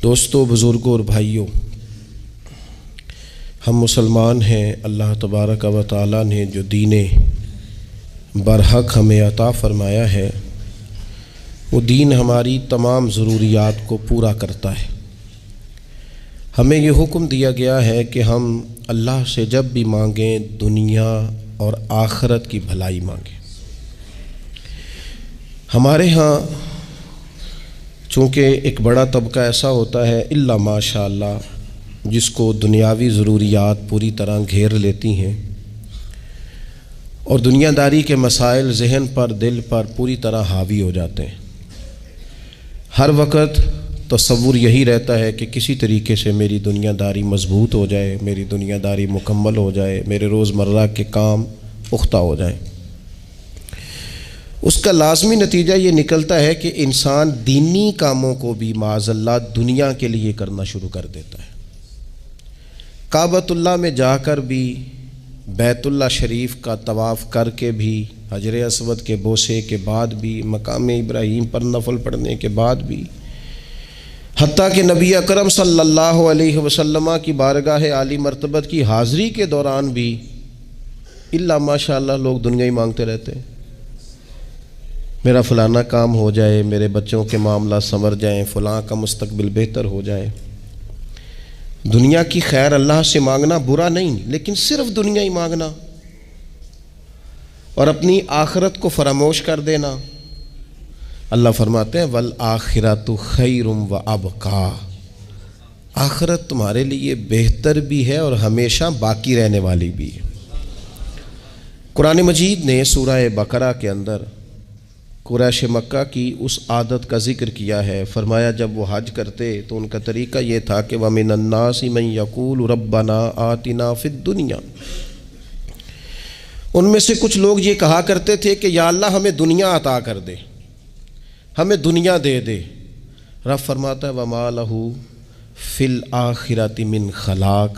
دوستو، بزرگوں اور بھائیوں، ہم مسلمان ہیں۔ اللہ تبارک و تعالیٰ نے جو دین برحق ہمیں عطا فرمایا ہے، وہ دین ہماری تمام ضروریات کو پورا کرتا ہے۔ ہمیں یہ حکم دیا گیا ہے کہ ہم اللہ سے جب بھی مانگیں دنیا اور آخرت کی بھلائی مانگیں۔ ہمارے ہاں چونکہ ایک بڑا طبقہ ایسا ہوتا ہے الا ماشاء اللہ جس کو دنیاوی ضروریات پوری طرح گھیر لیتی ہیں اور دنیا داری کے مسائل ذہن پر، دل پر پوری طرح حاوی ہو جاتے ہیں۔ ہر وقت تصور یہی رہتا ہے کہ کسی طریقے سے میری دنیا داری مضبوط ہو جائے، میری دنیا داری مکمل ہو جائے، میرے روزمرہ کے کام پختہ ہو جائیں۔ اس کا لازمی نتیجہ یہ نکلتا ہے کہ انسان دینی کاموں کو بھی معاذ اللہ دنیا کے لیے کرنا شروع کر دیتا ہے۔ کعبۃ اللہ میں جا کر بھی، بیت اللہ شریف کا طواف کر کے بھی، حجر اسود کے بوسے کے بعد بھی، مقام ابراہیم پر نفل پڑھنے کے بعد بھی، حتیٰ کہ نبی اکرم صلی اللہ علیہ وسلم کی بارگاہ عالی مرتبت کی حاضری کے دوران بھی الا ماشاء اللہ لوگ دنیا ہی مانگتے رہتے ہیں۔ میرا فلانا کام ہو جائے، میرے بچوں کے معاملات سنور جائیں، فلاں کا مستقبل بہتر ہو جائے۔ دنیا کی خیر اللہ سے مانگنا برا نہیں، لیکن صرف دنیا ہی مانگنا اور اپنی آخرت کو فراموش کر دینا۔ اللہ فرماتے ہیں وَالْآخِرَةُ خَيْرٌ وَأَبْقَىٰ، آخرت تمہارے لیے بہتر بھی ہے اور ہمیشہ باقی رہنے والی بھی ہے۔ قرآن مجید نے سورہ بقرہ کے اندر قریش مکہ کی اس عادت کا ذکر کیا ہے۔ فرمایا جب وہ حج کرتے تو ان کا طریقہ یہ تھا کہ وَمِنَ النَّاسِ مَن يَقُولُ رَبَّنَا آتِنَا فِي الدُّنْيَا، ان میں سے کچھ لوگ یہ کہا کرتے تھے کہ یا اللہ ہمیں دنیا عطا کر دے، ہمیں دنیا دے دے۔ رب فرماتا ہے وَمَا لَهُ فِي الْآخِرَةِ مِنْ خَلَاقٍ،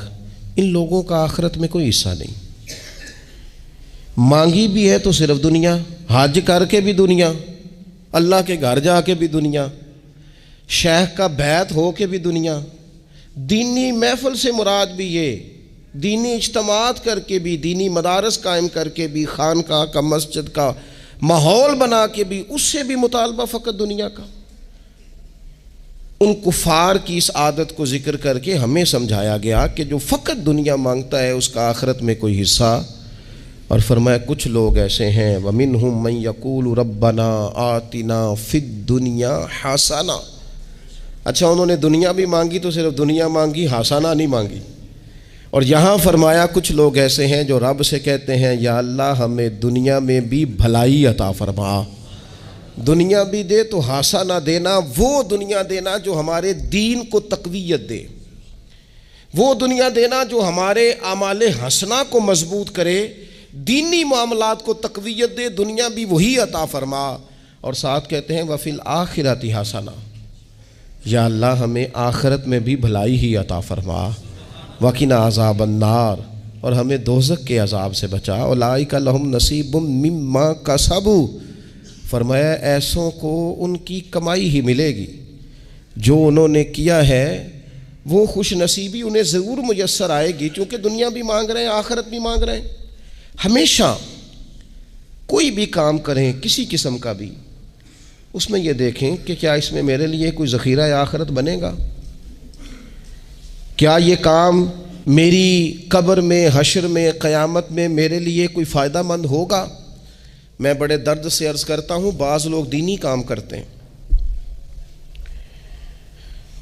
ان لوگوں کا آخرت میں کوئی حصہ نہیں۔ مانگی بھی ہے تو صرف دنیا، حج کر کے بھی دنیا، اللہ کے گھر جا کے بھی دنیا، شیخ کا بیعت ہو کے بھی دنیا، دینی محفل سے مراد بھی یہ، دینی اجتماعات کر کے بھی، دینی مدارس قائم کر کے بھی، خانقاہ کا، مسجد کا ماحول بنا کے بھی، اس سے بھی مطالبہ فقط دنیا کا۔ ان کفار کی اس عادت کو ذکر کر کے ہمیں سمجھایا گیا کہ جو فقط دنیا مانگتا ہے اس کا آخرت میں کوئی حصہ، اور فرمایا کچھ لوگ ایسے ہیں وَمِنْهُمْ مَنْ يَقُولُ رَبَّنَا آتِنَا فِي الدُّنْيَا حَسَنَةً، اچھا انہوں نے دنیا بھی مانگی تو صرف دنیا مانگی، حسنہ نہیں مانگی۔ اور یہاں فرمایا کچھ لوگ ایسے ہیں جو رب سے کہتے ہیں یا اللہ ہمیں دنیا میں بھی بھلائی عطا فرما، دنیا بھی دے تو حسنہ دینا، وہ دنیا دینا جو ہمارے دین کو تقویت دے، وہ دنیا دینا جو ہمارے اعمال حسنہ کو مضبوط کرے، دینی معاملات کو تقویت دے، دنیا بھی وہی عطا فرما۔ اور ساتھ کہتے ہیں وَفِي الْآخِرَةِ حَسَنَةً، یا اللہ ہمیں آخرت میں بھی بھلائی ہی عطا فرما، وَقِنَا عَذَابَ النَّارِ، اور ہمیں دوزخ کے عذاب سے بچا، اولئک لہم نصیب مما کسبوا، فرمایا ایسوں کو ان کی کمائی ہی ملے گی، جو انہوں نے کیا ہے وہ خوش نصیبی انہیں ضرور میسر آئے گی، چونکہ دنیا بھی مانگ رہے ہیں، آخرت بھی مانگ رہے ہیں۔ ہمیشہ کوئی بھی کام کریں کسی قسم کا بھی، اس میں یہ دیکھیں کہ کیا اس میں میرے لیے کوئی ذخیرہ آخرت بنے گا، کیا یہ کام میری قبر میں، حشر میں، قیامت میں میرے لیے کوئی فائدہ مند ہوگا۔ میں بڑے درد سے عرض کرتا ہوں بعض لوگ دینی کام کرتے ہیں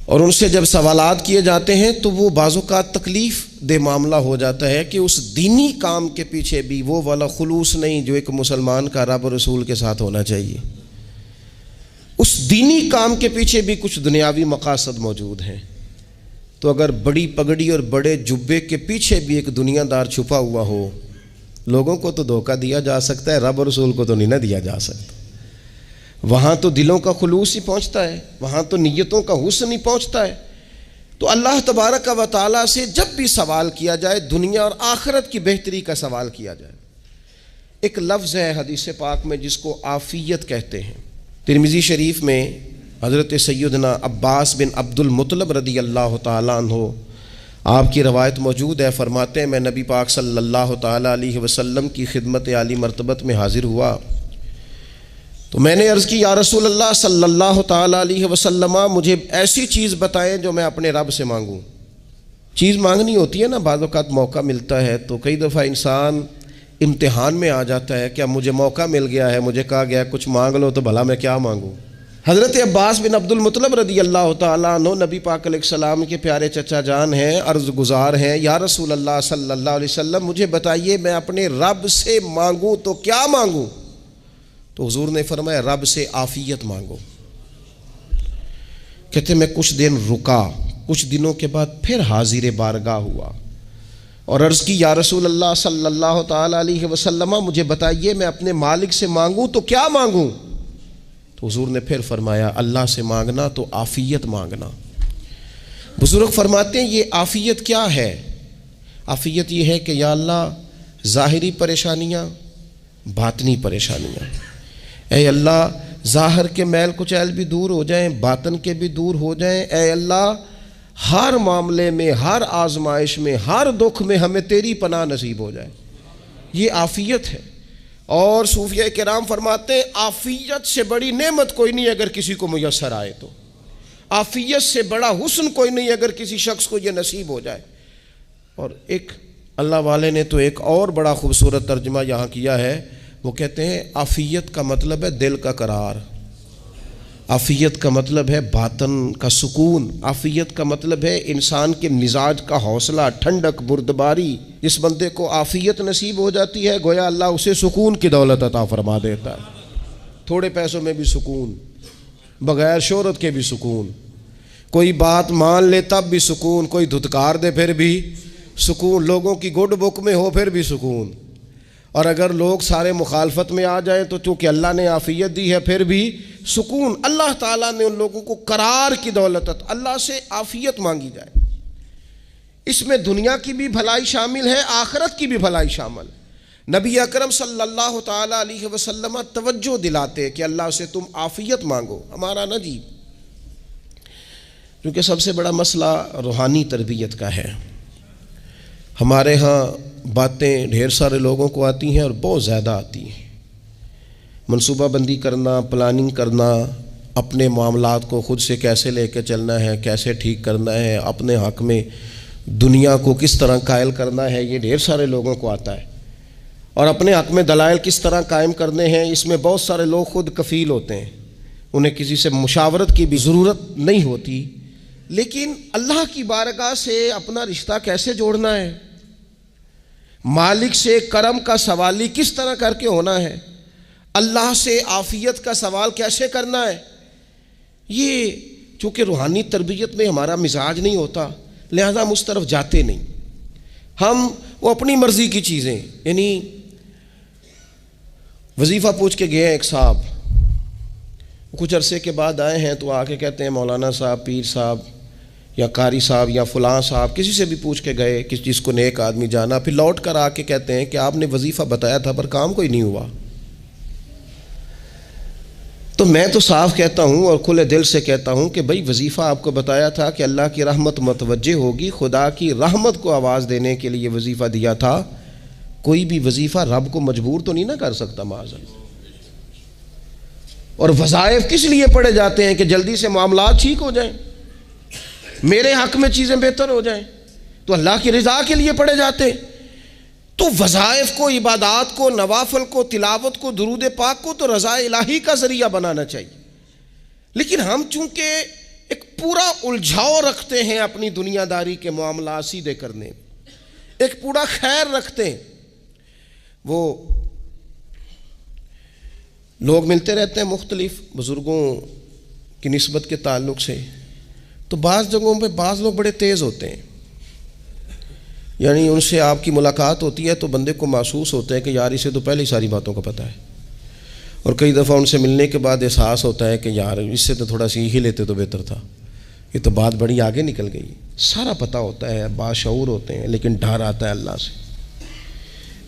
اور ان سے جب سوالات کیے جاتے ہیں تو وہ بعض اوقات تکلیف دہ معاملہ ہو جاتا ہے کہ اس دینی کام کے پیچھے بھی وہ والا خلوص نہیں جو ایک مسلمان کا رب اور رسول کے ساتھ ہونا چاہیے، اس دینی کام کے پیچھے بھی کچھ دنیاوی مقاصد موجود ہیں۔ تو اگر بڑی پگڑی اور بڑے جبے کے پیچھے بھی ایک دنیا دار چھپا ہوا ہو، لوگوں کو تو دھوکہ دیا جا سکتا ہے، رب اور رسول کو تو نہیں نہ دیا جا سکتا۔ وہاں تو دلوں کا خلوص ہی پہنچتا ہے، وہاں تو نیتوں کا حسن ہی پہنچتا ہے۔ تو اللہ تبارک و تعالیٰ سے جب بھی سوال کیا جائے دنیا اور آخرت کی بہتری کا سوال کیا جائے۔ ایک لفظ ہے حدیث پاک میں جس کو عافیت کہتے ہیں، ترمذی شریف میں حضرت سیدنا عباس بن عبد المطلب رضی اللہ تعالیٰ عنہ، آپ کی روایت موجود ہے، فرماتے ہیں میں نبی پاک صلی اللہ تعالیٰ علیہ وسلم کی خدمت عالی مرتبت میں حاضر ہوا تو میں نے عرض کی یا رسول اللہ صلی اللہ تعالیٰ علیہ وسلم، مجھے ایسی چیز بتائیں جو میں اپنے رب سے مانگوں۔ چیز مانگنی ہوتی ہے نا، بعض اوقات موقع ملتا ہے تو کئی دفعہ انسان امتحان میں آ جاتا ہے کہ اب مجھے موقع مل گیا ہے، مجھے کہا گیا کچھ مانگ لو تو بھلا میں کیا مانگوں۔ حضرت عباس بن عبد المطلب رضی اللہ تعالیٰ عنہ نبی پاک علیہ السلام کے پیارے چچا جان ہیں، عرض گزار ہیں یا رسول اللہ صلی اللہ علیہ وسلم، مجھے بتائیے میں اپنے رب سے مانگوں تو کیا مانگوں؟ تو حضور نے فرمایا رب سے عافیت مانگو۔ کہتے میں کچھ دن رکا، کچھ دنوں کے بعد پھر حاضر بارگاہ ہوا اور عرض کی یا رسول اللہ صلی اللہ تعالیٰ علیہ وسلم، مجھے بتائیے میں اپنے مالک سے مانگوں تو کیا مانگوں؟ تو حضور نے پھر فرمایا اللہ سے مانگنا تو عافیت مانگنا۔ بزرگ فرماتے ہیں یہ عافیت کیا ہے؟ عافیت یہ ہے کہ یا اللہ ظاہری پریشانیاں، باطنی پریشانیاں، اے اللہ ظاہر کے میل کچیل بھی دور ہو جائیں، باطن کے بھی دور ہو جائیں، اے اللہ ہر معاملے میں، ہر آزمائش میں، ہر دکھ میں ہمیں تیری پناہ نصیب ہو جائے، یہ عافیت ہے۔ اور صوفیہ کرام فرماتے ہیں عافیت سے بڑی نعمت کوئی نہیں اگر کسی کو میسر آئے تو، عافیت سے بڑا حسن کوئی نہیں اگر کسی شخص کو یہ نصیب ہو جائے۔ اور ایک اللہ والے نے تو ایک اور بڑا خوبصورت ترجمہ یہاں کیا ہے، وہ کہتے ہیں عافیت کا مطلب ہے دل کا قرار، عافیت کا مطلب ہے باطن کا سکون، عافیت کا مطلب ہے انسان کے مزاج کا حوصلہ، ٹھنڈک، بردباری۔ جس بندے کو عافیت نصیب ہو جاتی ہے گویا اللہ اسے سکون کی دولت عطا فرما دیتا ہے، تھوڑے پیسوں میں بھی سکون، بغیر شہرت کے بھی سکون، کوئی بات مان لے تب بھی سکون، کوئی دھتکار دے پھر بھی سکون، لوگوں کی گڈ بک میں ہو پھر بھی سکون، اور اگر لوگ سارے مخالفت میں آ جائیں تو چونکہ اللہ نے عافیت دی ہے پھر بھی سکون۔ اللہ تعالیٰ نے ان لوگوں کو قرار کی دولت، اللہ سے عافیت مانگی جائے، اس میں دنیا کی بھی بھلائی شامل ہے، آخرت کی بھی بھلائی شامل۔ نبی اکرم صلی اللہ تعالیٰ علیہ وسلم توجہ دلاتے کہ اللہ سے تم عافیت مانگو۔ ہمارا نا جی، کیونکہ سب سے بڑا مسئلہ روحانی تربیت کا ہے، ہمارے ہاں باتیں ڈھیر سارے لوگوں کو آتی ہیں اور بہت زیادہ آتی ہیں، منصوبہ بندی کرنا، پلاننگ کرنا، اپنے معاملات کو خود سے کیسے لے کے چلنا ہے، کیسے ٹھیک کرنا ہے، اپنے حق میں دنیا کو کس طرح قائل کرنا ہے، یہ ڈھیر سارے لوگوں کو آتا ہے، اور اپنے حق میں دلائل کس طرح قائم کرنے ہیں، اس میں بہت سارے لوگ خود کفیل ہوتے ہیں، انہیں کسی سے مشاورت کی بھی ضرورت نہیں ہوتی۔ لیکن اللہ کی بارگاہ سے اپنا رشتہ کیسے جوڑنا ہے، مالک سے کرم کا سوالی کس طرح کر کے ہونا ہے، اللہ سے عافیت کا سوال کیسے کرنا ہے، یہ چونکہ روحانی تربیت میں ہمارا مزاج نہیں ہوتا لہذا ہم اس طرف جاتے نہیں، ہم وہ اپنی مرضی کی چیزیں، یعنی وظیفہ پوچھ کے گئے ہیں ایک صاحب، کچھ عرصے کے بعد آئے ہیں تو آ کے کہتے ہیں مولانا صاحب، پیر صاحب یا قاری صاحب یا فلاں صاحب، کسی سے بھی پوچھ کے گئے، کس چیز کو نیک آدمی جانا، پھر لوٹ کر آ کے کہتے ہیں کہ آپ نے وظیفہ بتایا تھا پر کام کوئی نہیں ہوا۔ تو میں تو صاف کہتا ہوں اور کھلے دل سے کہتا ہوں کہ بھئی وظیفہ آپ کو بتایا تھا کہ اللہ کی رحمت متوجہ ہوگی، خدا کی رحمت کو آواز دینے کے لیے وظیفہ دیا تھا، کوئی بھی وظیفہ رب کو مجبور تو نہیں نہ کر سکتا معاذ اللہ۔ اور وظائف کس لیے پڑھے جاتے ہیں کہ جلدی سے معاملات ٹھیک ہو جائیں، میرے حق میں چیزیں بہتر ہو جائیں، تو اللہ کی رضا کے لیے پڑھے جاتے ہیں۔ تو وظائف کو، عبادات کو، نوافل کو، تلاوت کو، درود پاک کو تو رضا الہی کا ذریعہ بنانا چاہیے، لیکن ہم چونکہ ایک پورا الجھاؤ رکھتے ہیں اپنی دنیا داری کے معاملات سیدھے کرنے، ایک پورا خیر رکھتے ہیں، وہ لوگ ملتے رہتے ہیں مختلف بزرگوں کی نسبت کے تعلق سے، تو بعض جگہوں پہ بعض لوگ بڑے تیز ہوتے ہیں، یعنی ان سے آپ کی ملاقات ہوتی ہے تو بندے کو محسوس ہوتا ہے کہ یار اسے تو پہلے ہی ساری باتوں کا پتہ ہے، اور کئی دفعہ ان سے ملنے کے بعد احساس ہوتا ہے کہ یار اس سے تو تھوڑا سیکھ ہی لیتے تو بہتر تھا، یہ تو بات بڑی آگے نکل گئی، سارا پتہ ہوتا ہے، باشعور ہوتے ہیں، لیکن ڈر آتا ہے اللہ سے۔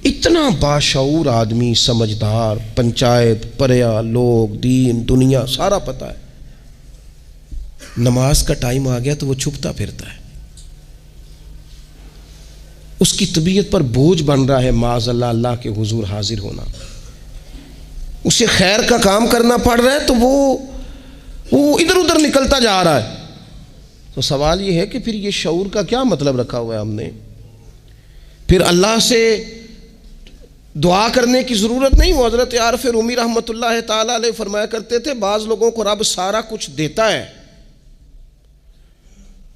اتنا باشعور آدمی، سمجھدار، پنچایت، پریا، لوگ، دین، دنیا سارا پتہ ہے، نماز کا ٹائم آ گیا تو وہ چھپتا پھرتا ہے، اس کی طبیعت پر بوجھ بن رہا ہے معاذ اللہ اللہ کے حضور حاضر ہونا، اسے خیر کا کام کرنا پڑ رہا ہے تو وہ ادھر ادھر نکلتا جا رہا ہے۔ تو سوال یہ ہے کہ پھر یہ شعور کا کیا مطلب رکھا ہوا ہے ہم نے؟ پھر اللہ سے دعا کرنے کی ضرورت نہیں۔ وہ حضرت عارف رومی رحمۃ اللہ تعالی علیہ فرمایا کرتے تھے بعض لوگوں کو رب سارا کچھ دیتا ہے،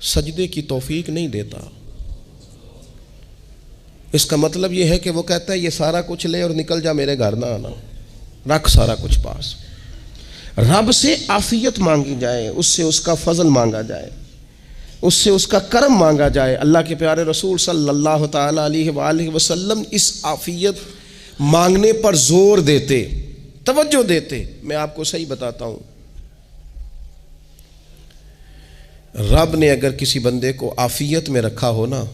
سجدے کی توفیق نہیں دیتا۔ اس کا مطلب یہ ہے کہ وہ کہتا ہے یہ سارا کچھ لے اور نکل جا، میرے گھر نہ آنا، رکھ سارا کچھ پاس۔ رب سے عافیت مانگی جائے، اس سے اس کا فضل مانگا جائے، اس سے اس کا کرم مانگا جائے۔ اللہ کے پیارے رسول صلی اللہ تعالی علیہ وآلہ وسلم اس عافیت مانگنے پر زور دیتے، توجہ دیتے۔ میں آپ کو صحیح بتاتا ہوں، رب نے اگر کسی بندے کو عافیت میں رکھا ہو نا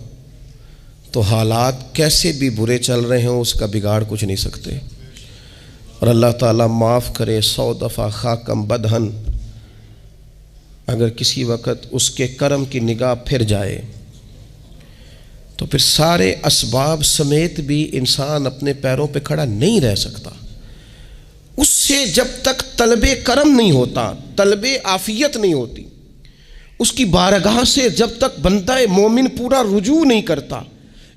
تو حالات کیسے بھی برے چل رہے ہوں اس کا بگاڑ کچھ نہیں سکتے۔ اور اللہ تعالیٰ معاف کرے 100 دفعہ خاکم بدہن، اگر کسی وقت اس کے کرم کی نگاہ پھر جائے تو پھر سارے اسباب سمیت بھی انسان اپنے پیروں پہ کھڑا نہیں رہ سکتا۔ اس سے جب تک طلب کرم نہیں ہوتا، طلب عافیت نہیں ہوتی، اس کی بارگاہ سے جب تک بندہ مومن پورا رجوع نہیں کرتا،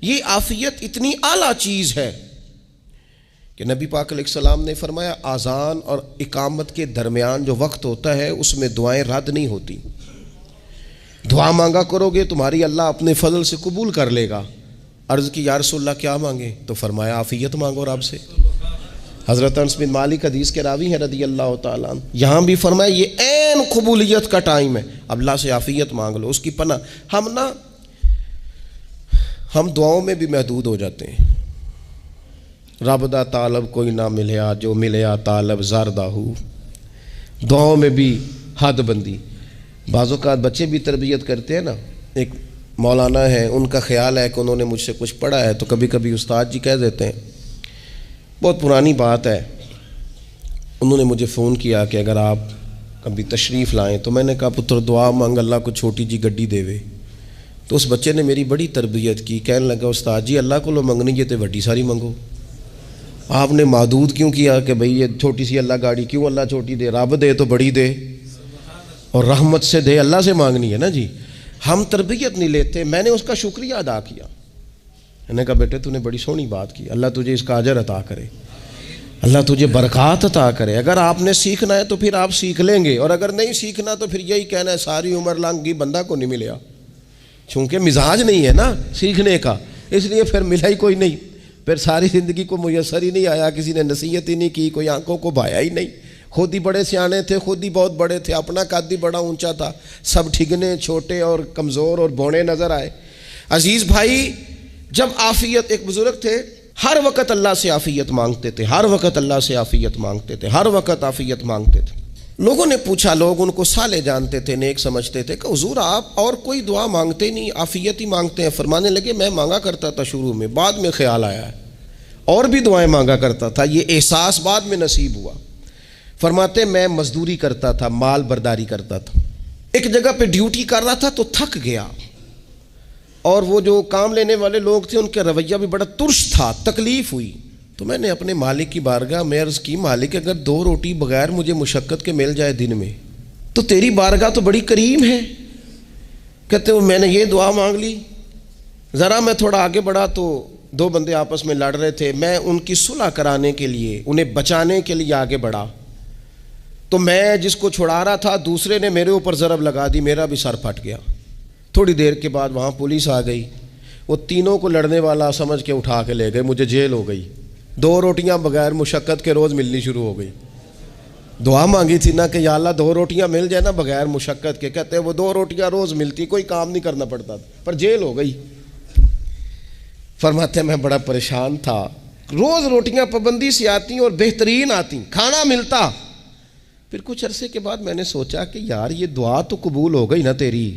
یہ عافیت اتنی اعلیٰ چیز ہے کہ نبی پاک علیہ السلام نے فرمایا اذان اور اقامت کے درمیان جو وقت ہوتا ہے اس میں دعائیں رد نہیں ہوتی۔ دعا مانگا کرو گے تمہاری اللہ اپنے فضل سے قبول کر لے گا۔ عرض کی یا رسول اللہ کیا مانگے؟ تو فرمایا عافیت مانگو رب سے۔ حضرت انس بن مالک حدیث کے راوی ہیں رضی اللہ تعالیٰ عنہ، یہاں بھی فرمایا یہ عین قبولیت کا ٹائم ہے، اب اللہ سے عافیت مانگ لو، اس کی پناہ۔ ہم دعاؤں میں بھی محدود ہو جاتے ہیں۔ رب دا طالب کوئی نہ ملیا، جو ملیا طالب زردہ ہو، دعاؤں میں بھی حد بندی۔ بعض اوقات بچے بھی تربیت کرتے ہیں نا، ایک مولانا ہے ان کا خیال ہے کہ انہوں نے مجھ سے کچھ پڑھا ہے تو کبھی کبھی استاد جی کہہ دیتے ہیں، بہت پرانی بات ہے، انہوں نے مجھے فون کیا کہ اگر آپ کبھی تشریف لائیں، تو میں نے کہا پتر دعا مانگ اللہ کو چھوٹی جی گڈی دے وے۔ تو اس بچے نے میری بڑی تربیت کی، کہنے لگا استاد جی اللہ کو لو منگنی یہ تو وڈی ساری منگو، آپ نے محدود کیوں کیا کہ بھئی یہ چھوٹی سی اللہ گاڑی کیوں اللہ چھوٹی دے، رب دے تو بڑی دے اور رحمت سے دے، اللہ سے مانگنی ہے نا جی۔ ہم تربیت نہیں لیتے۔ میں نے اس کا شکریہ ادا کیا، میں نے کہا بیٹے تو نے بڑی سونی بات کی، اللہ تجھے اس کا اجر عطا کرے، اللہ تجھے برکات عطا کرے۔ اگر آپ نے سیکھنا ہے تو پھر آپ سیکھ لیں گے، اور اگر نہیں سیکھنا تو پھر یہی کہنا ہے ساری عمر لنگی بندہ کو نہیں ملیا، چونکہ مزاج نہیں ہے نا سیکھنے کا، اس لیے پھر ملا ہی کوئی نہیں، پھر ساری زندگی کو میسر ہی نہیں آیا، کسی نے نصیحت ہی نہیں کی، کوئی آنکھوں کو بھایا ہی نہیں، خود ہی بڑے سیانے تھے، خود ہی بہت بڑے تھے، اپنا قد ہی بڑا اونچا تھا، سب ٹھگنے چھوٹے اور کمزور اور بونے نظر آئے۔ عزیز بھائی، جب عافیت، ایک بزرگ تھے ہر وقت اللہ سے عافیت مانگتے تھے، ہر وقت اللہ سے عافیت مانگتے تھے، ہر وقت عافیت مانگتے تھے۔ لوگوں نے پوچھا، لوگ ان کو صالح جانتے تھے، نیک سمجھتے تھے کہ حضور آپ اور کوئی دعا مانگتے نہیں، عافیت ہی مانگتے ہیں۔ فرمانے لگے میں مانگا کرتا تھا شروع میں، بعد میں خیال آیا ہے اور بھی دعائیں مانگا کرتا تھا، یہ احساس بعد میں نصیب ہوا۔ فرماتے میں مزدوری کرتا تھا، مال برداری کرتا تھا، ایک جگہ پہ ڈیوٹی کر رہا تھا تو تھک گیا، اور وہ جو کام لینے والے لوگ تھے ان کا رویہ بھی بڑا ترش تھا، تکلیف ہوئی، تو میں نے اپنے مالک کی بارگاہ میں عرض کی مالک اگر 2 روٹی بغیر مجھے مشقت کے مل جائے دن میں تو تیری بارگاہ تو بڑی کریم ہے۔ کہتے ہو میں نے یہ دعا مانگ لی، ذرا میں تھوڑا آگے بڑھا تو 2 بندے آپس میں لڑ رہے تھے، میں ان کی صلح کرانے کے لیے، انہیں بچانے کے لیے آگے بڑھا، تو میں جس کو چھڑا رہا تھا دوسرے نے میرے اوپر ضرب لگا دی، میرا بھی سر پھٹ گیا۔ تھوڑی دیر کے بعد وہاں پولیس آ گئی، وہ تینوں کو لڑنے والا سمجھ کے اٹھا کے لے گئے، مجھے جیل ہو گئی۔ 2 روٹیاں بغیر مشقت کے روز ملنی شروع ہو گئی۔ دعا مانگی تھی نا کہ یا اللہ 2 روٹیاں مل جائے نا بغیر مشقت کے، کہتے ہیں وہ 2 روٹیاں روز ملتی، کوئی کام نہیں کرنا پڑتا تھا، پر جیل ہو گئی۔ فرماتے ہیں میں بڑا پریشان تھا، روز روٹیاں پابندی سے آتی اور بہترین آتی، کھانا ملتا۔ پھر کچھ عرصے کے بعد میں نے سوچا کہ یار یہ دعا تو قبول ہو گئی نا تیری،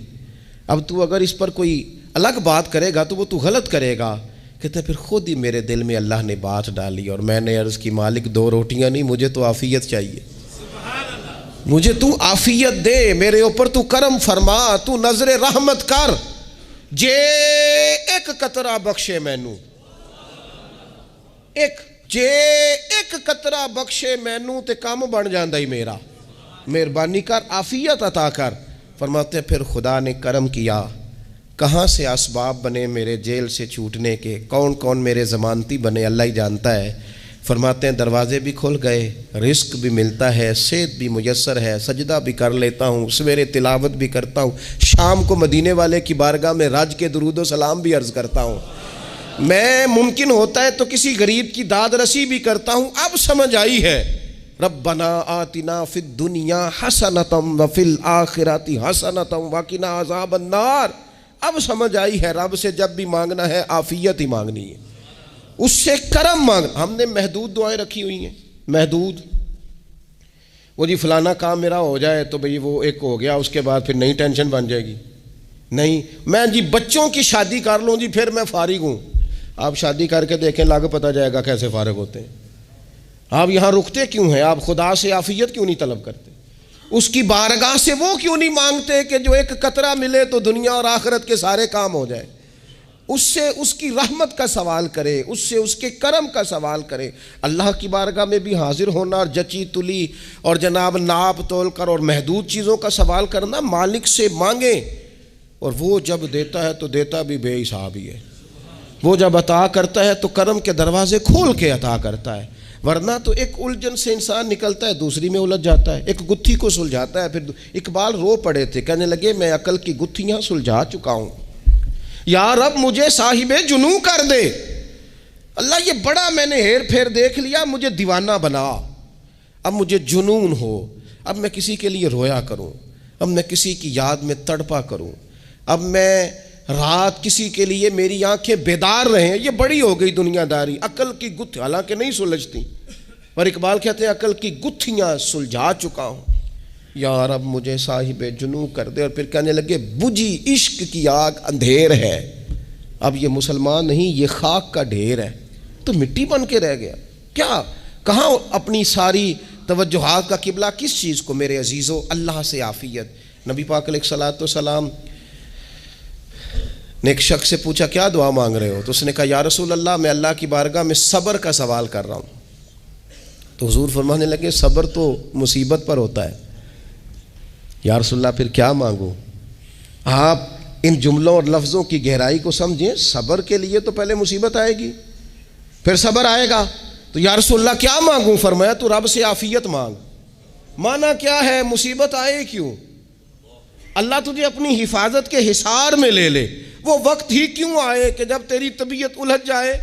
اب تو اگر اس پر کوئی الگ بات کرے گا تو وہ تو غلط کرے گا۔ کہتے پھر خود ہی میرے دل میں اللہ نے بات ڈالی اور میں نے عرض کی مالک 2 روٹیاں نہیں، مجھے تو عافیت چاہیے، مجھے تو عافیت دے، میرے اوپر تو کرم فرما، تو نظر رحمت کر، جے ایک قطرہ بخشے مینوں، ایک قطرہ بخشے مینوں تے کام بن جاندا ہی میرا، مہربانی کر عافیت عطا کر۔ فرماتے پھر خدا نے کرم کیا، کہاں سے اسباب بنے میرے جیل سے چھوٹنے کے، کون کون میرے ضمانتی بنے اللہ ہی جانتا ہے۔ فرماتے ہیں دروازے بھی کھل گئے، رزق بھی ملتا ہے، صحت بھی میسر ہے، سجدہ بھی کر لیتا ہوں، سویرے تلاوت بھی کرتا ہوں، شام کو مدینے والے کی بارگاہ میں رج کے درود و سلام بھی عرض کرتا ہوں، میں ممکن ہوتا ہے تو کسی غریب کی داد رسی بھی کرتا ہوں۔ اب سمجھ آئی ہے، ربنا آتنا فی الدنیا حسنۃ وفی الآخرۃ حسنۃ وقنا عذاب النار۔ اب سمجھ آئی ہے رب سے جب بھی مانگنا ہے عافیت ہی مانگنی ہے، اس سے کرم مانگنا۔ ہم نے محدود دعائیں رکھی ہوئی ہیں، محدود، وہ جی فلانا کام میرا ہو جائے تو بھئی وہ ایک ہو گیا، اس کے بعد پھر نئی ٹینشن بن جائے گی، نہیں میں جی بچوں کی شادی کر لوں جی پھر میں فارغ ہوں۔ آپ شادی کر کے دیکھیں، لگ پتہ جائے گا کیسے فارغ ہوتے ہیں۔ آپ یہاں رکتے کیوں ہیں؟ آپ خدا سے عافیت کیوں نہیں طلب کرتے؟ اس کی بارگاہ سے وہ کیوں نہیں مانگتے کہ جو ایک قطرہ ملے تو دنیا اور آخرت کے سارے کام ہو جائے؟ اس سے اس کی رحمت کا سوال کرے، اس سے اس کے کرم کا سوال کرے۔ اللہ کی بارگاہ میں بھی حاضر ہونا اور جچی تلی اور جناب ناپ تول کر اور محدود چیزوں کا سوال کرنا، مالک سے مانگیں، اور وہ جب دیتا ہے تو دیتا بھی بے حساب ہی ہے۔ وہ جب عطا کرتا ہے تو کرم کے دروازے کھول کے عطا کرتا ہے، ورنہ تو ایک الجھن سے انسان نکلتا ہے دوسری میں الجھ جاتا ہے، ایک گتھی کو سلجھاتا ہے۔ پھر اقبال رو پڑے تھے، کہنے لگے میں عقل کی گتھیاں سلجھا چکا ہوں، یا رب مجھے صاحب جنوں کر دے۔ اللہ یہ بڑا میں نے ہیر پھیر دیکھ لیا، مجھے دیوانہ بنا، اب مجھے جنون ہو، اب میں کسی کے لیے رویا کروں، اب میں کسی کی یاد میں تڑپا کروں، اب میں رات کسی کے لیے میری آنکھیں بیدار رہیں۔ یہ بڑی ہو گئی دنیا داری، عقل کی گتھی حالانکہ نہیں سلجھتی، پر اقبال کہتے ہیں عقل کی گتھیاں سلجھا چکا ہوں، یا رب مجھے صاحب جنوں کر دے۔ اور پھر کہنے لگے بجھی عشق کی آگ اندھیر ہے، اب یہ مسلمان نہیں، یہ خاک کا ڈھیر ہے، تو مٹی بن کے رہ گیا۔ کیا کہاں اپنی ساری توجہات کا قبلہ کس چیز کو؟ میرے عزیزو اللہ سے عافیت۔ نبی پاک علیہ الصلوۃ والسلام نے ایک شخص سے پوچھا کیا دعا مانگ رہے ہو؟ تو اس نے کہا یا رسول اللہ میں اللہ کی بارگاہ میں صبر کا سوال کر رہا ہوں۔ تو حضور فرمانے لگے صبر تو مصیبت پر ہوتا ہے۔ یا رسول اللہ پھر کیا مانگوں؟ آپ ان جملوں اور لفظوں کی گہرائی کو سمجھیں، صبر کے لیے تو پہلے مصیبت آئے گی، پھر صبر آئے گا۔ تو یا رسول اللہ کیا مانگوں؟ فرمایا تو رب سے عافیت مانگ۔ مانا کیا ہے؟ مصیبت آئے کیوں؟ اللہ تجھے اپنی حفاظت کے حصار میں لے لے، وہ وقت ہی کیوں آئے کہ جب تیری طبیعت الجھ جائے،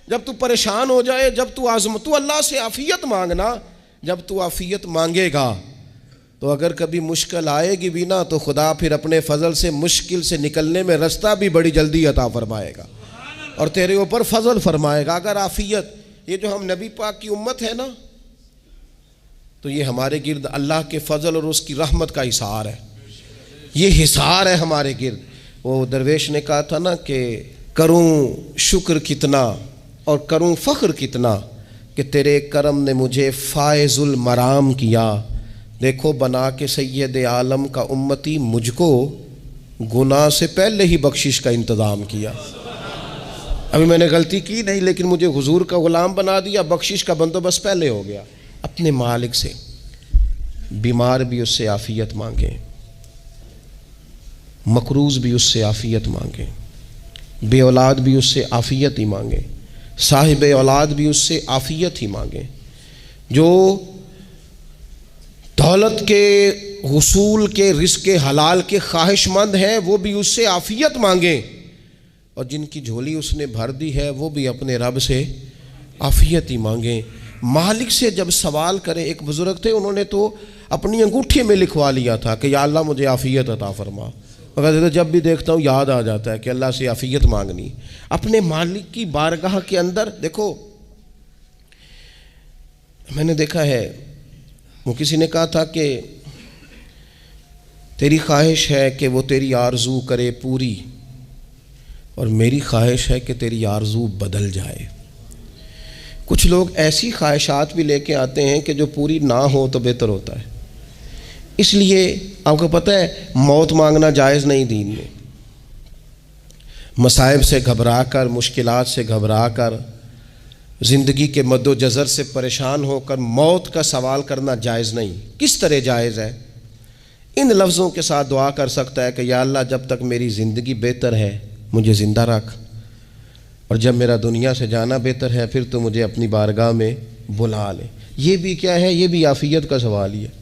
جب تو پریشان ہو جائے، جب تو تو اللہ سے عافیت مانگنا۔ جب تو عافیت مانگے گا تو اگر کبھی مشکل آئے گی بھی نا، تو خدا پھر اپنے فضل سے مشکل سے نکلنے میں رستہ بھی بڑی جلدی عطا فرمائے گا اور تیرے اوپر فضل فرمائے گا۔ اگر عافیت، یہ جو ہم نبی پاک کی امت ہے نا، تو یہ ہمارے گرد اللہ کے فضل اور اس کی رحمت کا حصار ہے، یہ حصار ہے ہمارے گرد۔ وہ درویش نے کہا تھا نا کہ کروں شکر کتنا اور کروں فخر کتنا کہ تیرے کرم نے مجھے فائز المرام کیا، دیکھو بنا کے سید عالم کا امتی مجھ کو گناہ سے پہلے ہی بخشش کا انتظام کیا۔ ابھی میں نے غلطی کی نہیں، لیکن مجھے حضور کا غلام بنا دیا، بخشش کا بندوبست پہلے ہو گیا۔ اپنے مالک سے، بیمار بھی اس سے عافیت مانگیں، مقروض بھی اس سے عافیت مانگیں، بے اولاد بھی اس سے عافیت ہی مانگیں، صاحب اولاد بھی اس سے عافیت ہی مانگیں، جو دولت کے حصول کے رزق حلال کے خواہش مند ہیں وہ بھی اس سے عافیت مانگیں، اور جن کی جھولی اس نے بھر دی ہے وہ بھی اپنے رب سے عافیت ہی مانگیں۔ مالک سے جب سوال کریں، ایک بزرگ تھے انہوں نے تو اپنی انگوٹھی میں لکھوا لیا تھا کہ یا اللہ مجھے عافیت عطا فرما، مگر جب بھی دیکھتا ہوں یاد آ جاتا ہے کہ اللہ سے عافیت مانگنی۔ اپنے مالک کی بارگاہ کے اندر دیکھو، میں نے دیکھا ہے وہ کسی نے کہا تھا کہ تیری خواہش ہے کہ وہ تیری آرزو کرے پوری، اور میری خواہش ہے کہ تیری آرزو بدل جائے۔ کچھ لوگ ایسی خواہشات بھی لے کے آتے ہیں کہ جو پوری نہ ہو تو بہتر ہوتا ہے، اس لیے آپ کو پتہ ہے موت مانگنا جائز نہیں دین میں. مصائب سے گھبرا کر، مشکلات سے گھبرا کر، زندگی کے مد و جزر سے پریشان ہو کر موت کا سوال کرنا جائز نہیں. کس طرح جائز ہے؟ ان لفظوں کے ساتھ دعا کر سکتا ہے کہ یا اللہ جب تک میری زندگی بہتر ہے مجھے زندہ رکھ، اور جب میرا دنیا سے جانا بہتر ہے پھر تو مجھے اپنی بارگاہ میں بلا لے. یہ بھی کیا ہے؟ یہ بھی عافیت کا سوال ہی ہے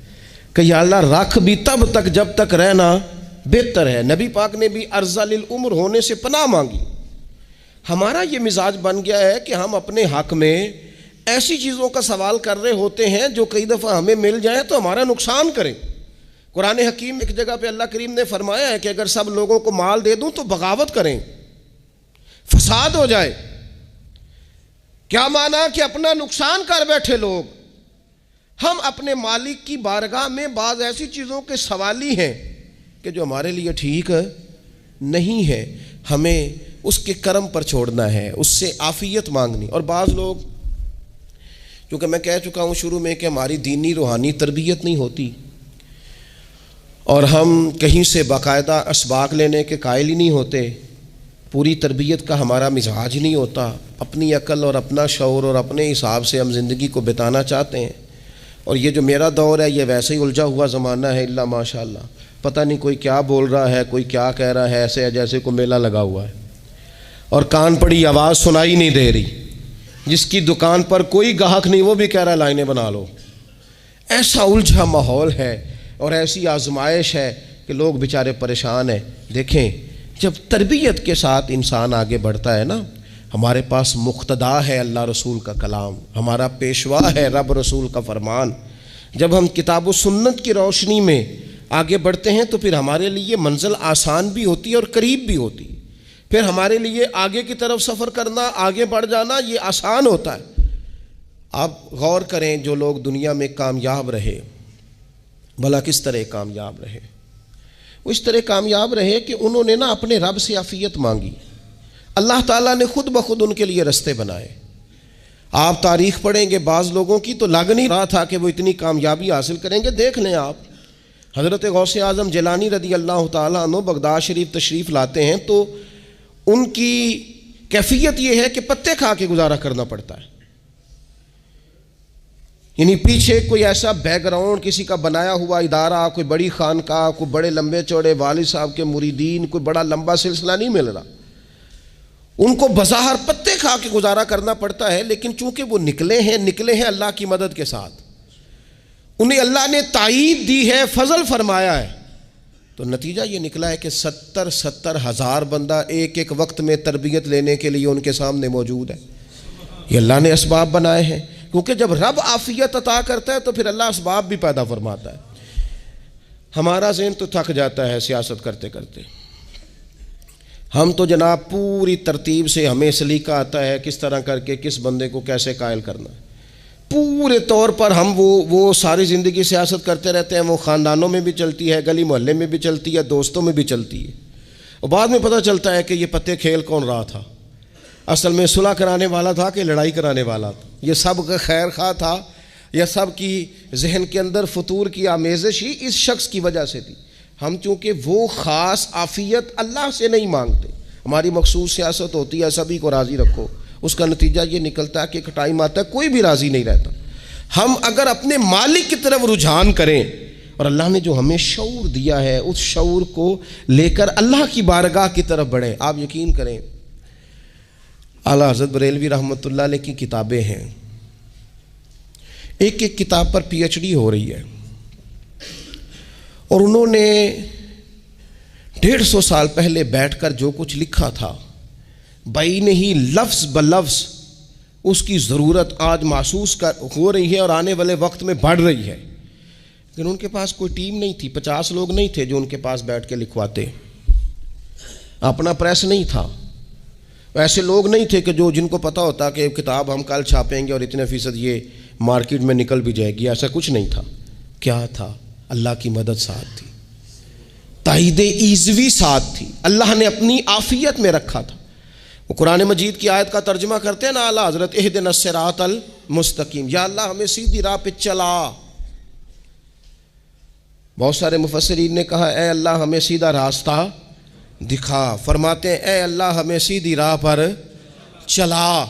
کہ یا اللہ رکھ بھی تب تک جب تک رہنا بہتر ہے. نبی پاک نے بھی ارذل العمر ہونے سے پناہ مانگی. ہمارا یہ مزاج بن گیا ہے کہ ہم اپنے حق میں ایسی چیزوں کا سوال کر رہے ہوتے ہیں جو کئی دفعہ ہمیں مل جائیں تو ہمارا نقصان کریں. قرآن حکیم ایک جگہ پہ اللہ کریم نے فرمایا ہے کہ اگر سب لوگوں کو مال دے دوں تو بغاوت کریں، فساد ہو جائے. کیا مانا؟ کہ اپنا نقصان کر بیٹھے لوگ. ہم اپنے مالک کی بارگاہ میں بعض ایسی چیزوں کے سوالی ہیں کہ جو ہمارے لیے ٹھیک نہیں ہے، ہمیں اس کے کرم پر چھوڑنا ہے، اس سے عافیت مانگنی. اور بعض لوگ، کیونکہ میں کہہ چکا ہوں شروع میں کہ ہماری دینی روحانی تربیت نہیں ہوتی اور ہم کہیں سے باقاعدہ اسباق لینے کے قائل ہی نہیں ہوتے، پوری تربیت کا ہمارا مزاج نہیں ہوتا، اپنی عقل اور اپنا شعور اور اپنے حساب سے ہم زندگی کو بتانا چاہتے ہیں. اور یہ جو میرا دور ہے یہ ویسے ہی الجھا ہوا زمانہ ہے، اللہ ماشاء اللہ، پتہ نہیں کوئی کیا بول رہا ہے، کوئی کیا کہہ رہا ہے، ایسے جیسے کوئی میلہ لگا ہوا ہے اور کان پڑی آواز سنائی نہیں دے رہی. جس کی دکان پر کوئی گاہک نہیں وہ بھی کہہ رہا ہے لائنیں بنا لو. ایسا الجھا ماحول ہے اور ایسی آزمائش ہے کہ لوگ بیچارے پریشان ہیں. دیکھیں جب تربیت کے ساتھ انسان آگے بڑھتا ہے نا، ہمارے پاس مقتدا ہے اللہ رسول کا کلام، ہمارا پیشوا ہے رب رسول کا فرمان. جب ہم کتاب و سنت کی روشنی میں آگے بڑھتے ہیں تو پھر ہمارے لیے منزل آسان بھی ہوتی ہے اور قریب بھی ہوتی ہے. پھر ہمارے لیے آگے کی طرف سفر کرنا، آگے بڑھ جانا یہ آسان ہوتا ہے. آپ غور کریں جو لوگ دنیا میں کامیاب رہے، بھلا کس طرح کامیاب رہے؟ وہ اس طرح کامیاب رہے کہ انہوں نے نا اپنے رب سے عافیت مانگی. اللہ تعالیٰ نے خود بخود ان کے لیے رستے بنائے. آپ تاریخ پڑھیں گے بعض لوگوں کی تو لگ نہیں رہا تھا کہ وہ اتنی کامیابی حاصل کریں گے. دیکھ لیں آپ حضرت غوث اعظم جیلانی رضی اللہ تعالیٰ عنہ بغداد شریف تشریف لاتے ہیں تو ان کی کیفیت یہ ہے کہ پتے کھا کے گزارا کرنا پڑتا ہے. یعنی پیچھے کوئی ایسا بیک گراؤنڈ کسی کا بنایا ہوا ادارہ، کوئی بڑی خانقاہ، کوئی بڑے لمبے چوڑے والد صاحب کے مریدین، کوئی بڑا لمبا سلسلہ نہیں مل رہا. ان کو بظاہر پتے کھا کے گزارا کرنا پڑتا ہے، لیکن چونکہ وہ نکلے ہیں اللہ کی مدد کے ساتھ، انہیں اللہ نے تائید دی ہے، فضل فرمایا ہے، تو نتیجہ یہ نکلا ہے کہ 70 ہزار بندہ ایک ایک وقت میں تربیت لینے کے لیے ان کے سامنے موجود ہے. یہ اللہ نے اسباب بنائے ہیں، کیونکہ جب رب عافیت عطا کرتا ہے تو پھر اللہ اسباب بھی پیدا فرماتا ہے. ہمارا ذہن تو تھک جاتا ہے سیاست کرتے کرتے. ہم تو جناب پوری ترتیب سے ہمیں سلیقہ آتا ہے کس طرح کر کے کس بندے کو کیسے قائل کرنا ہے. پورے طور پر ہم وہ ساری زندگی سیاست کرتے رہتے ہیں. وہ خاندانوں میں بھی چلتی ہے، گلی محلے میں بھی چلتی ہے، دوستوں میں بھی چلتی ہے، اور بعد میں پتہ چلتا ہے کہ یہ پتے کھیل کون رہا تھا، اصل میں صلح کرانے والا تھا کہ لڑائی کرانے والا تھا. یہ سب کا خیر خواہ تھا، یہ سب کی ذہن کے اندر فطور کی آمیزش ہی اس شخص کی وجہ سے تھی. ہم چونکہ وہ خاص عافیت اللہ سے نہیں مانگتے، ہماری مخصوص سیاست ہوتی ہے سبھی کو راضی رکھو. اس کا نتیجہ یہ نکلتا ہے کہ ایک ٹائم آتا ہے کوئی بھی راضی نہیں رہتا. ہم اگر اپنے مالک کی طرف رجحان کریں اور اللہ نے جو ہمیں شعور دیا ہے اس شعور کو لے کر اللہ کی بارگاہ کی طرف بڑھیں. آپ یقین کریں اعلیٰ حضرت بریلوی رحمۃ اللہ علیہ کی کتابیں ہیں، ایک ایک کتاب پر پی ایچ ڈی ہو رہی ہے، اور انہوں نے 150 سال پہلے بیٹھ کر جو کچھ لکھا تھا بھائی نہیں لفظ بلفظ اس کی ضرورت آج محسوس ہو رہی ہے اور آنے والے وقت میں بڑھ رہی ہے. لیکن ان کے پاس کوئی ٹیم نہیں تھی، 50 لوگ نہیں تھے جو ان کے پاس بیٹھ کے لکھواتے، اپنا پریس نہیں تھا، ایسے لوگ نہیں تھے کہ جن کو پتہ ہوتا کہ کتاب ہم کل چھاپیں گے اور اتنے فیصد یہ مارکیٹ میں نکل بھی جائے گی. ایسا کچھ نہیں تھا. کیا تھا؟ اللہ کی مدد ساتھ تھی، تائید ایزوی ساتھ تھی، اللہ نے اپنی عافیت میں رکھا تھا. وہ قرآن مجید کی آیت کا ترجمہ کرتے ہیں نا اعلیٰ حضرت اہدنا الصراط المستقیم، یا اللہ ہمیں سیدھی راہ پہ چلا. بہت سارے مفسرین نے کہا اے اللہ ہمیں سیدھا راستہ دکھا، فرماتے ہیں اے اللہ ہمیں سیدھی راہ پر چلا۔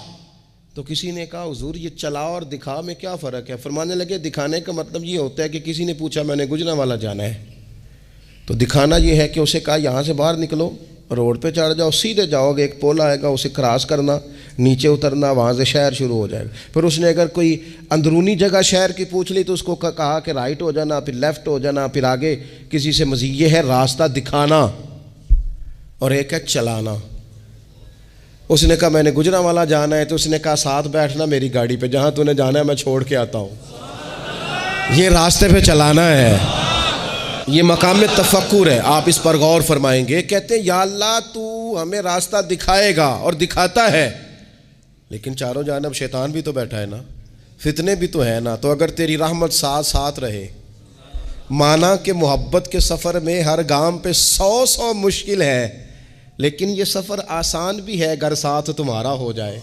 تو کسی نے کہا حضور یہ چلا اور دکھا میں کیا فرق ہے؟ فرمانے لگے دکھانے کا مطلب یہ ہوتا ہے کہ کسی نے پوچھا میں نے گجرانوالہ جانا ہے، تو دکھانا یہ ہے کہ اسے کہا یہاں سے باہر نکلو، روڈ پہ چڑھ جاؤ، سیدھے جاؤ گے، ایک پول آئے گا اسے کراس کرنا، نیچے اترنا، وہاں سے شہر شروع ہو جائے گا۔ پھر اس نے اگر کوئی اندرونی جگہ شہر کی پوچھ لی تو اس کو کہا کہ رائٹ ہو جانا، پھر لیفٹ ہو جانا، پھر آگے کسی سے مزید۔ یہ ہے راستہ دکھانا، اور ایک ہے چلانا۔ اس نے کہا میں نے گجرانوالہ جانا ہے، تو اس نے کہا ساتھ بیٹھنا میری گاڑی پہ، جہاں تو نے جانا ہے میں چھوڑ کے آتا ہوں۔ یہ راستے پہ چلانا ہے، یہ مقام تفکر ہے، آپ اس پر غور فرمائیں گے۔ کہتے ہیں یا اللہ تو ہمیں راستہ دکھائے گا، اور دکھاتا ہے، لیکن چاروں جانب شیطان بھی تو بیٹھا ہے نا، فتنے بھی تو ہے نا، تو اگر تیری رحمت ساتھ ساتھ رہے، مانا کہ محبت کے سفر میں ہر گام پہ 100 مشکل ہے، لیکن یہ سفر آسان بھی ہے اگر ساتھ تمہارا ہو جائے۔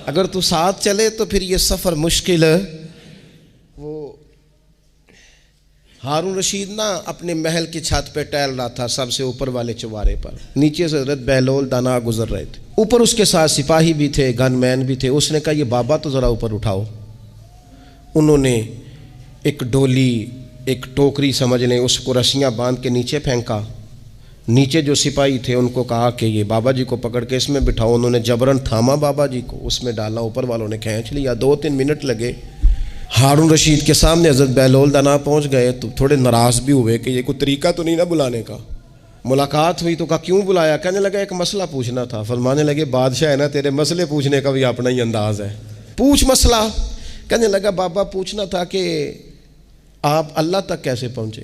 اگر تو ساتھ چلے تو پھر یہ سفر مشکل ہے۔ وہ ہارون رشید نا اپنے محل کی چھت پہ ٹہل رہا تھا، سب سے اوپر والے چوارے پر، نیچے سے حضرت بہلول دانا گزر رہے تھے، اوپر اس کے ساتھ سپاہی بھی تھے، گن مین بھی تھے۔ اس نے کہا یہ بابا تو ذرا اوپر اٹھاؤ۔ انہوں نے ایک ڈولی، ایک ٹوکری سمجھ لیں، اس کو رسیاں باندھ کے نیچے پھینکا۔ نیچے جو سپاہی تھے ان کو کہا کہ یہ بابا جی کو پکڑ کے اس میں بٹھاؤ۔ انہوں نے جبرن تھاما بابا جی کو، اس میں ڈالا، اوپر والوں نے کھینچ لیا۔ 2-3 منٹ لگے۔ ہارون رشید کے سامنے حضرت بہلول دانا پہنچ گئے تو تھوڑے ناراض بھی ہوئے کہ یہ کوئی طریقہ تو نہیں نا بلانے کا۔ ملاقات ہوئی تو کہا کیوں بلایا؟ کہنے لگا ایک مسئلہ پوچھنا تھا۔ فرمانے لگے بادشاہ ہے نا، تیرے مسئلے پوچھنے کا بھی اپنا ہی انداز ہے، پوچھ مسئلہ۔ کہنے لگا بابا پوچھنا تھا کہ آپ اللہ تک کیسے پہنچے؟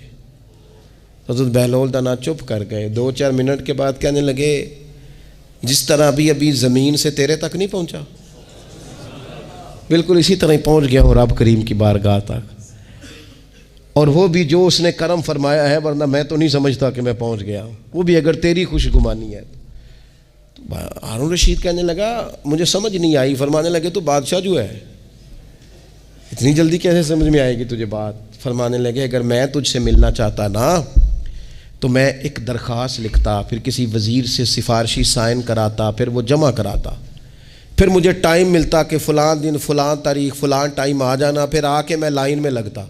حضرت بہلول دانا چپ کر گئے۔ 2-4 منٹ کے بعد کہنے لگے جس طرح ابھی زمین سے تیرے تک نہیں پہنچا، بالکل اسی طرح ہی پہنچ گیا ہوں رب کریم کی بارگاہ تک، اور وہ بھی جو اس نے کرم فرمایا ہے، ورنہ میں تو نہیں سمجھتا کہ میں پہنچ گیا ہوں، وہ بھی اگر تیری خوش گمانی ہے۔ تو ہارون رشید کہنے لگا مجھے سمجھ نہیں آئی۔ فرمانے لگے تو بادشاہ جو ہے، اتنی جلدی کیسے سمجھ میں آئے گی تجھے بات؟ فرمانے لگے اگر میں تجھ سے ملنا چاہتا نا تو میں ایک درخواست لکھتا، پھر کسی وزیر سے سفارشی سائن کراتا، پھر وہ جمع کراتا، پھر مجھے ٹائم ملتا کہ فلاں دن فلاں تاریخ فلاں ٹائم آ جانا، پھر آ کے میں لائن میں لگتا۔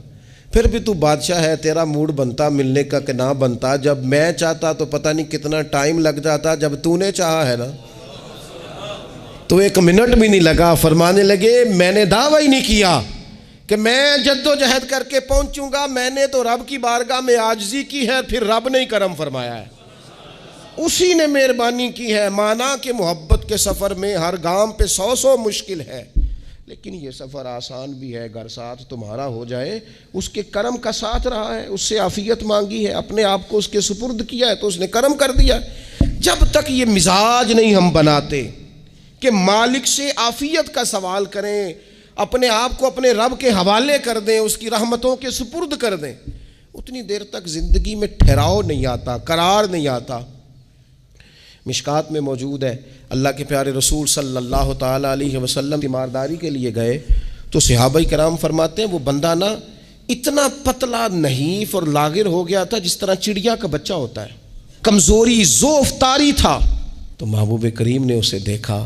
پھر بھی تو بادشاہ ہے، تیرا موڈ بنتا ملنے کا کہ نہ بنتا؟ جب میں چاہتا تو پتہ نہیں کتنا ٹائم لگ جاتا، جب تو نے چاہا ہے نا تو 1 منٹ بھی نہیں لگا۔ فرمانے لگے میں نے دعویٰ ہی نہیں کیا کہ میں جد و جہد کر کے پہنچوں گا، میں نے تو رب کی بارگاہ میں عاجزی کی ہے، پھر رب نے ہی کرم فرمایا ہے، اسی نے مہربانی کی ہے۔ مانا کہ محبت کے سفر میں ہر گام پہ 100 مشکل ہے، لیکن یہ سفر آسان بھی ہے اگر ساتھ تمہارا ہو جائے۔ اس کے کرم کا ساتھ رہا ہے، اس سے عافیت مانگی ہے، اپنے آپ کو اس کے سپرد کیا ہے تو اس نے کرم کر دیا۔ جب تک یہ مزاج نہیں ہم بناتے کہ مالک سے عافیت کا سوال کریں، اپنے آپ کو اپنے رب کے حوالے کر دیں، اس کی رحمتوں کے سپرد کر دیں، اتنی دیر تک زندگی میں ٹھہراؤ نہیں آتا، قرار نہیں آتا۔ مشکات میں موجود ہے، اللہ کے پیارے رسول صلی اللہ تعالیٰ علیہ وسلم تیمارداری کے لیے گئے تو صحابہ کرام فرماتے ہیں وہ بندہ نا اتنا پتلا نحیف اور لاغر ہو گیا تھا جس طرح چڑیا کا بچہ ہوتا ہے، کمزوری ضعف طاری تھا۔ تو محبوب کریم نے اسے دیکھا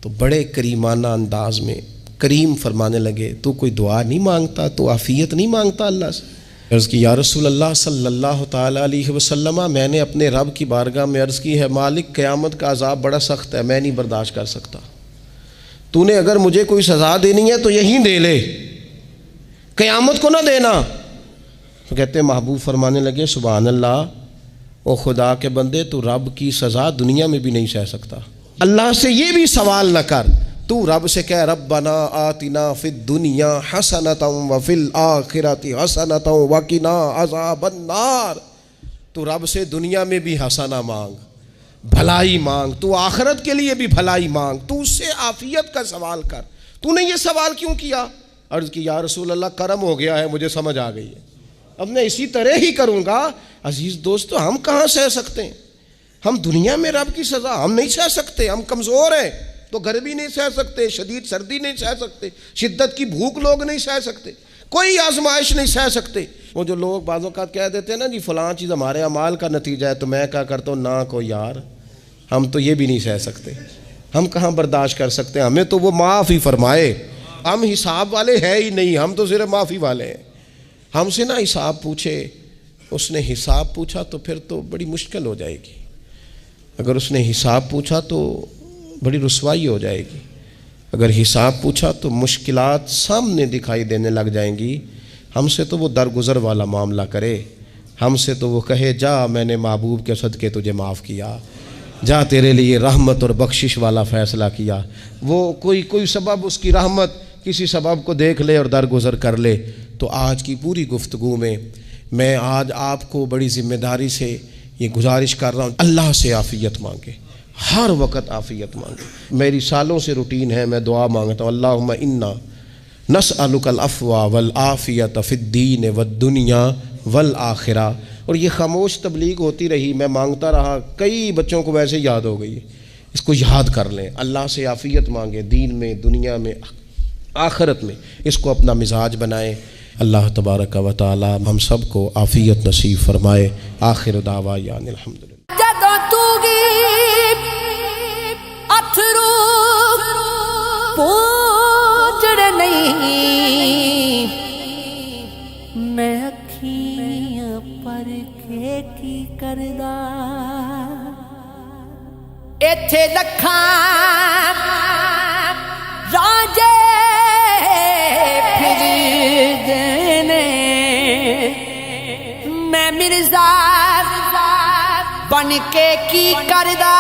تو بڑے کریمانہ انداز میں کریم فرمانے لگے تو کوئی دعا نہیں مانگتا، تو عافیت نہیں مانگتا اللہ سے؟ عرض کی یا رسول اللہ صلی اللہ تعالیٰ علیہ وسلم، میں نے اپنے رب کی بارگاہ میں عرض کی ہے مالک قیامت کا عذاب بڑا سخت ہے، میں نہیں برداشت کر سکتا، تو نے اگر مجھے کوئی سزا دینی ہے تو یہیں دے لے، قیامت کو نہ دینا۔ تو کہتے ہیں محبوب فرمانے لگے سبحان اللہ، او خدا کے بندے تو رب کی سزا دنیا میں بھی نہیں سہ سکتا، اللہ سے یہ بھی سوال نہ کر، تو رب سے کہہ ربنا آتنا فی الدنیا حسنۃ وفی الآخرۃ حسنۃ وقنا عذاب النار۔ تو رب سے دنیا میں بھی حسنہ مانگ، بھلائی مانگ، تو آخرت کے لیے بھی بھلائی مانگ، تو اس سے عافیت کا سوال کر۔ تو نے یہ سوال کیوں کیا؟ عرض کی یا رسول اللہ کرم ہو گیا ہے، مجھے سمجھ آ گئی ہے، اب میں اسی طرح ہی کروں گا۔ عزیز دوستو ہم کہاں سہ سکتے ہیں؟ ہم دنیا میں رب کی سزا ہم نہیں سہ سکتے، ہم کمزور ہیں تو گرمی نہیں سہ سکتے، شدید سردی نہیں سہ سکتے، شدت کی بھوک لوگ نہیں سہ سکتے، کوئی آزمائش نہیں سہ سکتے۔ وہ جو لوگ بعض اوقات کہہ دیتے ہیں نا جی فلاں چیز ہمارے اعمال کا نتیجہ ہے، تو میں کیا کرتا ہوں، نہ کو یار ہم تو یہ بھی نہیں سہ سکتے، ہم کہاں برداشت کر سکتے ہیں، ہمیں تو وہ معاف ہی فرمائے، ہم حساب والے ہے ہی نہیں، ہم تو صرف معافی والے ہیں۔ ہم سے نہ حساب پوچھے، اس نے حساب پوچھا تو پھر تو بڑی مشکل ہو جائے گی، اگر اس نے حساب پوچھا تو بڑی رسوائی ہو جائے گی، اگر حساب پوچھا تو مشکلات سامنے دکھائی دینے لگ جائیں گی۔ ہم سے تو وہ درگزر والا معاملہ کرے، ہم سے تو وہ کہے جا میں نے محبوب کے صدقے تجھے معاف کیا، جا تیرے لیے رحمت اور بخشش والا فیصلہ کیا۔ وہ کوئی سبب، اس کی رحمت کسی سبب کو دیکھ لے اور درگزر کر لے۔ تو آج کی پوری گفتگو میں آج آپ کو بڑی ذمہ داری سے یہ گزارش کر رہا ہوں، اللہ سے عافیت مانگے، ہر وقت عافیت مانگے۔ میری سالوں سے روٹین ہے، میں دعا مانگتا ہوں، اللہم انا نسألک العفو والعافیت فی الدین والدنیا والآخرہ۔ اور یہ خاموش تبلیغ ہوتی رہی، میں مانگتا رہا، کئی بچوں کو ویسے یاد ہو گئی، اس کو یاد کر لیں، اللہ سے عافیت مانگے، دین میں، دنیا میں، آخرت میں، اس کو اپنا مزاج بنائیں۔ اللہ تبارک و تعالی ہم سب کو عافیت نصیب فرمائے۔ آخر دعوانا الحمدللہ۔ جدوں تو گی اتھرو پوجڑ نہیں، میں اکھیاں پر کے کی کردا، ایتھے لکھاں راجے پھردے نے، میں مرزا بن کے کی کردا۔